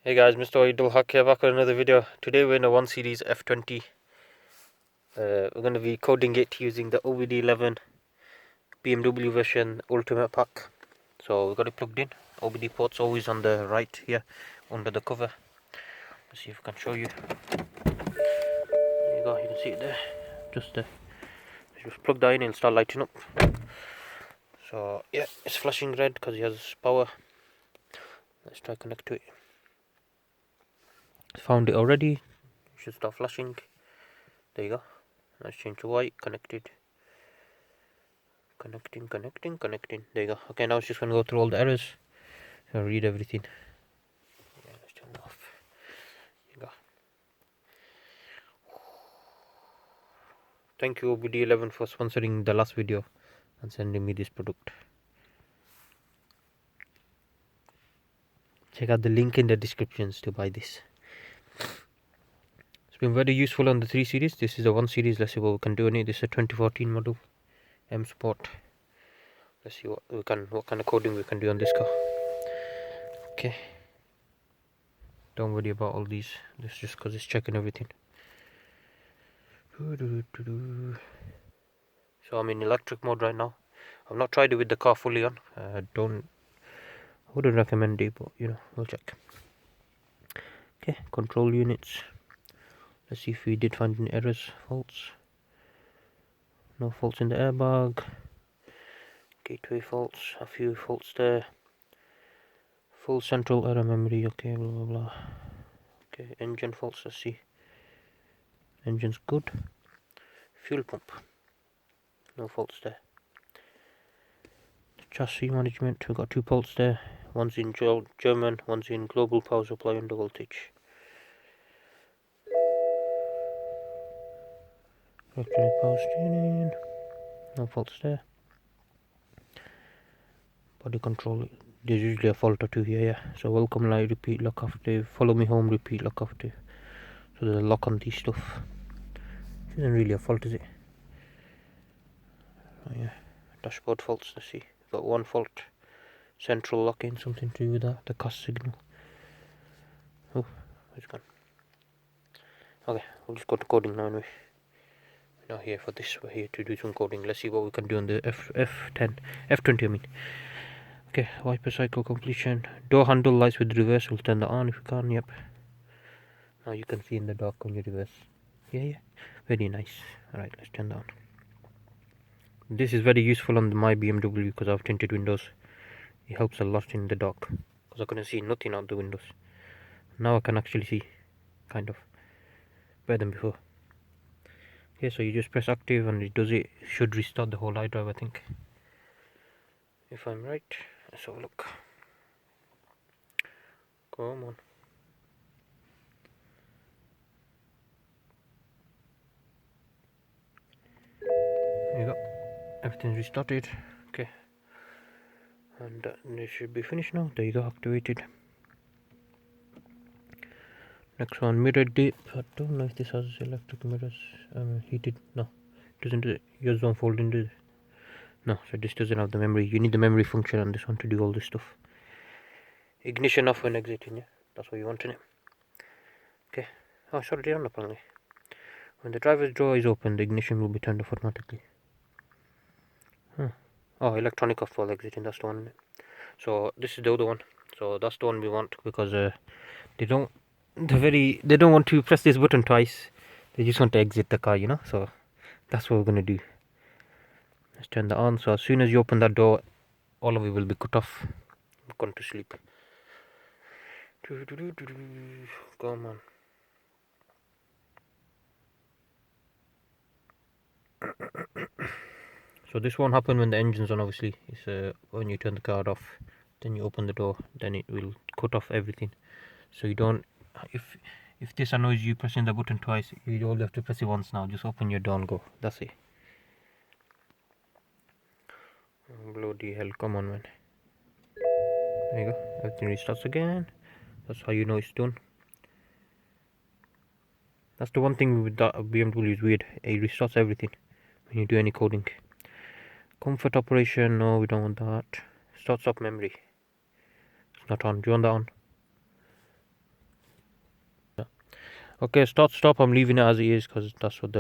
Hey guys, MrWaheedulHaque here, back with another video. Today we're in a Series F20. We're going to be coding it using the OBD-11 BMW version Ultimate Pack. So we've got it plugged in. OBD port's always on the right here, under the cover. Let's see if I can show you. There you go, you can see it there. Just plug that in and it'll start lighting up. So yeah, it's flashing red because it has power. Let's try connect to it. Found it already. It should start flashing. There you go. Let's change to white. Connected. Connecting. There you go. Okay, now it's just gonna go through all the errors and read everything. Yeah, let's turn it off. There you go. Thank you OBDEleven for sponsoring the last video and sending me this product. Check out the link in the descriptions to buy this. It's been very useful on the 3 series. This is the 1 series. Let's see what we can do in it. This is a 2014 model M Sport. Let's see what kind of coding we can do on this car. Okay. Don't worry about all these. This is just because it's checking everything. So I'm in electric mode right now. I've not tried it with the car fully on. I wouldn't recommend it, but you know, we'll check. Okay, control units. Let's see if we did find any errors, faults. No faults in the airbag. Gateway faults, a few faults there. Full central error memory, okay, blah blah blah. Okay, engine faults, let's see. Engine's good. Fuel pump. No faults there. Chassis management, we've got 2 faults there. One's in German, one's in global power supply under voltage. Electronic power steering. No faults there. Body control. There's usually a fault or 2 here, yeah. So welcome light, repeat lock after. Follow me home, repeat lock after. So there's a lock on these stuff. This isn't really a fault, is it? Oh yeah. Dashboard faults, let's see. Got 1 fault. Central locking, something to do with that. The cost signal. Oh, it's gone. Okay, we'll just go to coding now anyway. We're not here for this, we're here to do some coding. Let's see what we can do on the F20 I mean. Okay, wiper cycle completion. Door handle lights with reverse, we'll turn that on if we can, yep. Now you can see in the dark when you reverse. Yeah, very nice. Alright, let's turn that on. This is very useful on my BMW because I have tinted windows. It helps a lot in the dark because I couldn't see nothing out the windows. Now I can actually see, kind of, better than before. Okay, so you just press active and it does it. Should restart the whole iDrive, I think. If I'm right, let's have a look. Come on. There you go. Everything's restarted. Okay. And this should be finished now. There you go, activated. Next one, mirror dip. I don't know if this has electric mirrors. Heated. No, it doesn't do it. Yours don't fold into it. No, so this doesn't have the memory. You need the memory function on this one to do all this stuff. Ignition off when exiting, yeah? That's what you want in it. Okay. Oh, it's already on apparently. When the driver's door is open, the ignition will be turned off automatically. Oh, electronic off while exiting, that's the one, isn't it? So this is the other one. So that's the one we want because they don't want to press this button twice. They just want to exit the car, you know. So that's what we're gonna do. Let's turn that on. So as soon as you open that door, all of it will be cut off. I'm going to sleep. Come on. So this won't happen when the engine's on, obviously. It's when you turn the car off, then you open the door, then it will cut off everything. So you don't, if this annoys you pressing the button twice, you only have to press it once now. Just open your door and go. That's it. Bloody hell, come on man. There you go, everything restarts again. That's how you know it's done. That's the one thing with that BMW is weird. It restarts everything when you do any coding. Comfort operation, no, we don't want that. Start stop memory. It's not on. Do you want that on? Okay, start stop, I'm leaving it as it is because that's what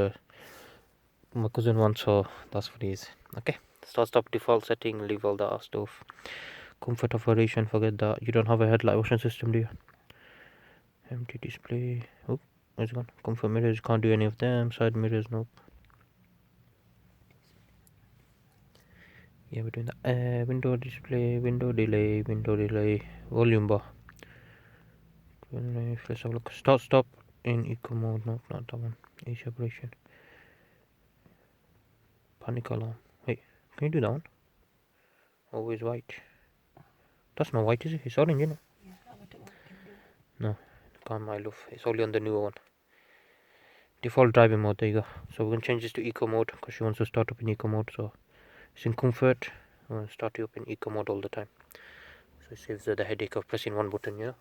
my cousin wants, so that's what it is. Okay, start stop default setting, leave all that stuff. Comfort of operation, forget that. You don't have a headlight motion system, do you? Empty display. Oh, where's it gone? Comfort mirrors, can't do any of them. Side mirrors, nope. Yeah, we're doing that. Window display, window delay, volume bar. Let's have a look. Start stop in eco mode. Nope, not that one. AC operation. Panic alarm. Wait, can you do that one? Always white. That's not white, is it? It's orange, isn't it? Yeah, automatic can do it. No, can't, my love. It's only on the newer one. Default driving mode, there you go. So we're going to change this to eco mode because she wants to start up in eco mode. So it's in comfort. I'm going to start you up in eco mode all the time. So it saves her the headache of pressing one button, you know.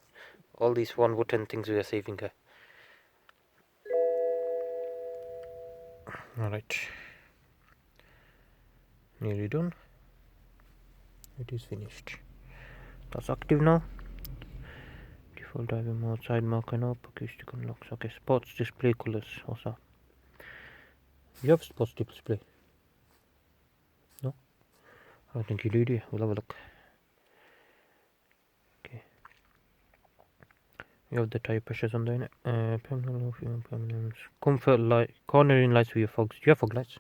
All these one button things we are saving her. Alright. Nearly done. It is finished. That's active now. Default driving mode, side marker up, acoustic unlocks. Okay, sports display colors. What's that? You have sports display? No? I don't think you do, do you? We'll have a look. Okay. You have the tire pressures on there, innit? Comfort light, cornering lights with your fogs. Do you have fog lights?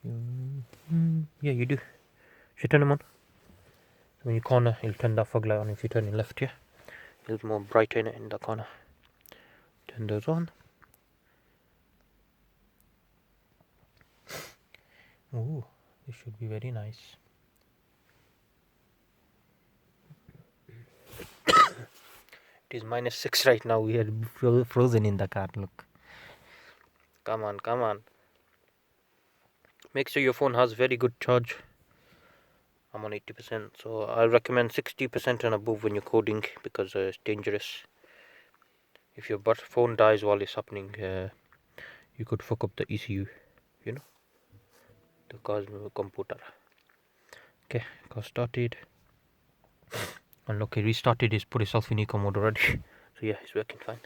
Yeah, you do. Should you turn them on? When you corner, it'll turn that fog light on. If you turn it left, yeah, it'll be more brighter in the corner. Turn those on. Ooh, this should be very nice. It is -6 right now. We are frozen in the car. Look. Come on, come on. Make sure your phone has very good charge. I'm on 80%, so I recommend 60% and above when you're coding because it's dangerous. If your phone dies while it's happening, you could fuck up the ECU, you know, the car's computer. Okay, car started. And look, it restarted. It's put itself in eco mode already. So yeah, it's working fine.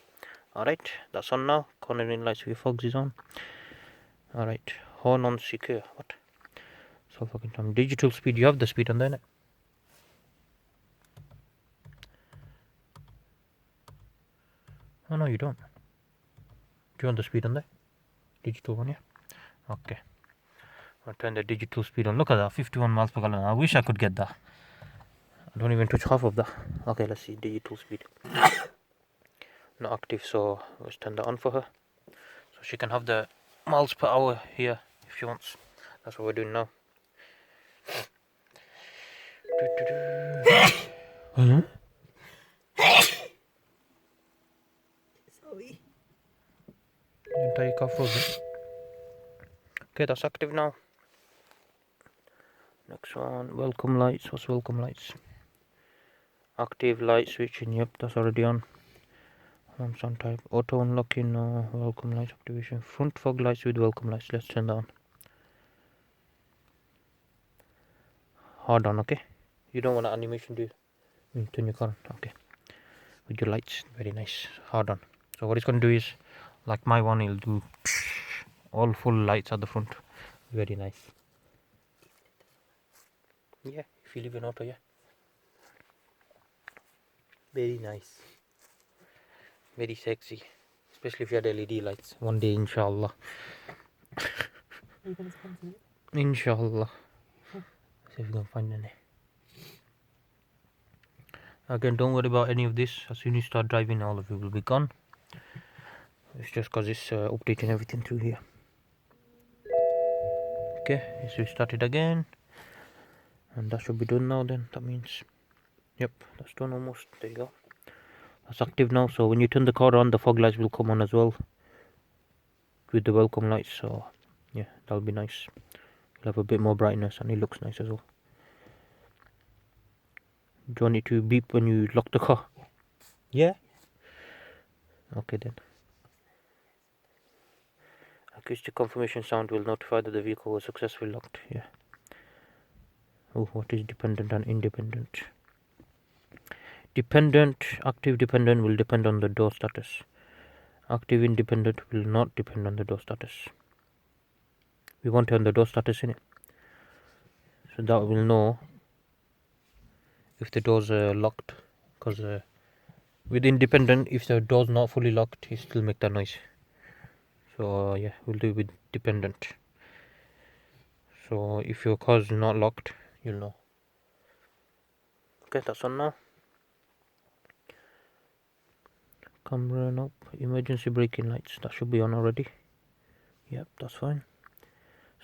Alright, that's on now. Cornering lights with your fogs is on. Alright, horn on secure. What? So fucking time. Digital speed, you have the speed on there, innit? Oh no, you don't. Do you want the speed on there? Digital one, yeah? Okay. I'll turn the digital speed on. Look at that, 51 miles per gallon. I wish I could get that. I don't even touch half of that. Okay, let's see, digital speed. Not active, so let's turn that on for her. So she can have the miles per hour here if she wants. That's what we're doing now. Sorry. The entire car frozen. Okay, that's active now. Next one, welcome lights. What's welcome lights? Active light switching. Yep, that's already on. Some type. Auto unlocking. No. Welcome lights activation. Front fog lights with welcome lights. Let's turn that on. Hard on, okay? You don't want an animation, do you? Turn your car on. Okay. With your lights. Very nice. Hard on. So what it's going to do is, like my one, it'll do all full lights at the front. Very nice. Yeah, if you live in auto, yeah. Very nice. Very sexy. Especially if you had LED lights. One day, inshallah. Are you going to sponsor it? Inshallah. See if we can find any. Again, don't worry about any of this. As soon as you start driving, all of it will be gone. It's just because it's updating everything through here. Okay, let's restart it again. And that should be done now then. That means, yep, that's done almost. There you go. That's active now. So when you turn the car on, the fog lights will come on as well. With the welcome lights. So yeah, that'll be nice. You'll have a bit more brightness and it looks nice as well. Do you want it to beep when you lock the car? Yeah? Okay then. Acoustic confirmation sound will notify that the vehicle was successfully locked. Yeah. Oh, what is dependent and independent? active dependent will depend on the door status. Active independent will not depend on the door status. We want to on the door status in it, so that will know if the doors are locked. Because with independent, if the door's not fully locked, it still make that noise. So yeah, we'll do it with dependent. So if your car is not locked, you'll know. Okay, that's on now. Camera, nope. Emergency braking lights, that should be on already. Yep, that's fine.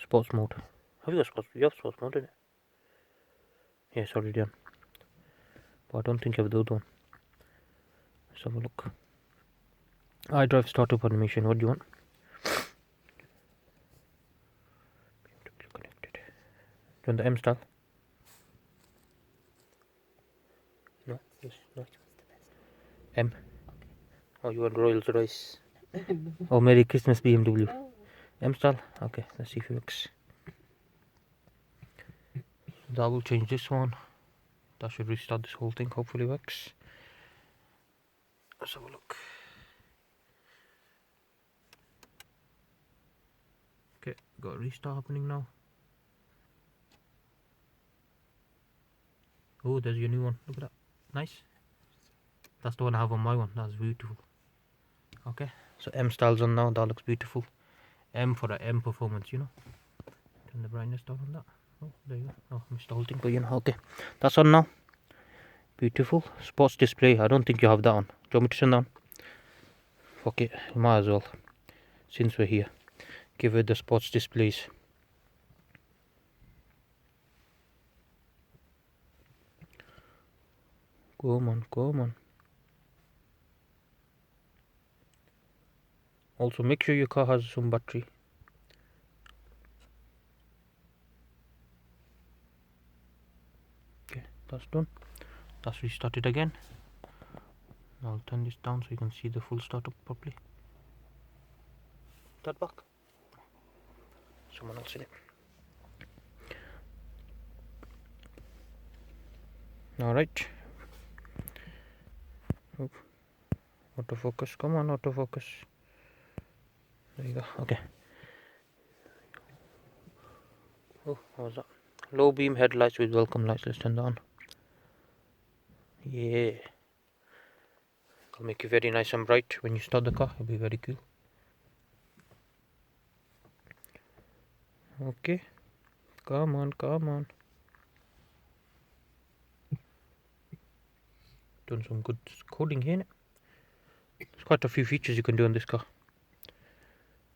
Sports mode. Have you got sports? You have sports mode, didn't it? Yeah, it's already on. But I don't think you have the other one. Let's have a look. iDrive startup animation, what do you want? BMW connected. Do you want the M style? No? Yes, no. M? Oh, you want Rolls Royce? Oh, Merry Christmas BMW. M style? Okay, let's see if it works. That will change this one. That should restart this whole thing, hopefully works. Let's have a look. Okay, got a restart happening now. Oh, there's your new one. Look at that. Nice. That's the one I have on my one. That's beautiful. Okay, so M style's on now. That looks beautiful. M for the M performance, you know. Turn the brightness down on that. Oh, there you go. Oh, missed the whole thing, but you know. Okay, that's on now. Beautiful. Sports display. I don't think you have that on. Do you want me to turn that on? Fuck it. Might as well. Since we're here. Give it the sports displays. Come on, come on. Also, make sure your car has some battery. Okay, that's done. That's restarted again. I'll turn this down so you can see the full startup properly. That back. Someone else in it. Alright. Oh. Autofocus. Come on, autofocus. There you go. Okay. Oh, what was that? Low beam headlights with welcome lights. Let's turn that on. Yeah. It'll make you very nice and bright when you start the car. It'll be very cool. Okay. Come on, come on. Doing some good coding here. There's quite a few features you can do on this car.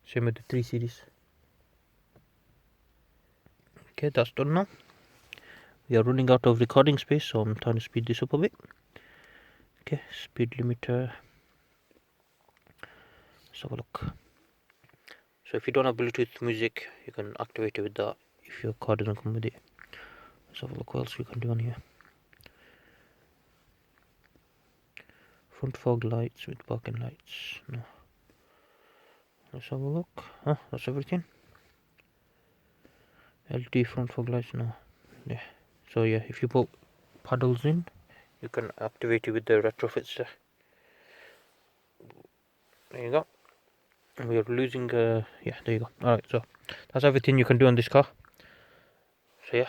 Same with the 3 Series. Okay, that's done now. We are running out of recording space, so I'm trying to speed this up a bit. Okay, speed limiter. Let's have a look. So if you don't have Bluetooth music, you can activate it with that if your car doesn't come with it. Let's have a look what else we can do on here. Front fog lights with parking lights. No. Let's have a look. Oh, that's everything. LT front fog lights. No. Yeah. So yeah, if you put paddles in, you can activate it with the retrofits there. There you go. And we are losing. Yeah, there you go. Alright, so that's everything you can do on this car. So yeah,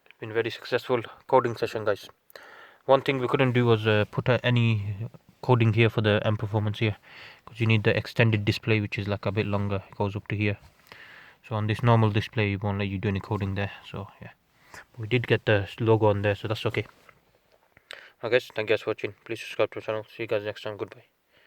it's been a very successful coding session, guys. One thing we couldn't do was put any coding here for the M performance here, because you need the extended display, which is like a bit longer. It goes up to here. So on this normal display, it won't let you do any coding there. So yeah, we did get the logo on there, so that's okay. Okay guys, thank you guys for watching. Please subscribe to the channel. See you guys next time. Goodbye.